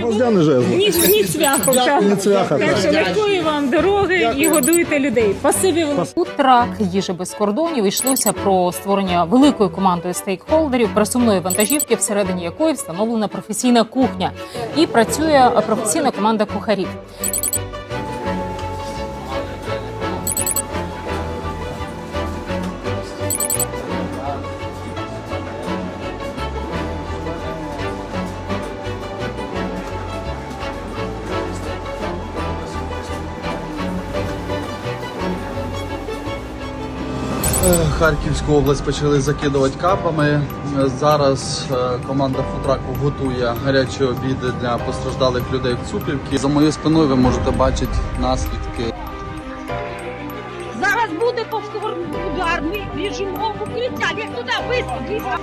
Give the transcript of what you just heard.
Гвоздяний жезл. Ні цвяховка. Ні цвяха, Так так. що легкої вам дороги і годуйте людей. Спасибі вам. У трак їжі без кордонів йшлося про створення великої команди стейкхолдерів, пересувної вантажівки, всередині якої встановлена професійна кухня і працює професійна команда кухарів. Харківську область почали закидувати капами. Зараз команда фудтраку готує гарячі обіди для постраждалих людей в Цупівці. За моєю спиною ви можете бачити наслідки. Зараз буде повторний удар, ми біжимо в укриття, як туди, швидко.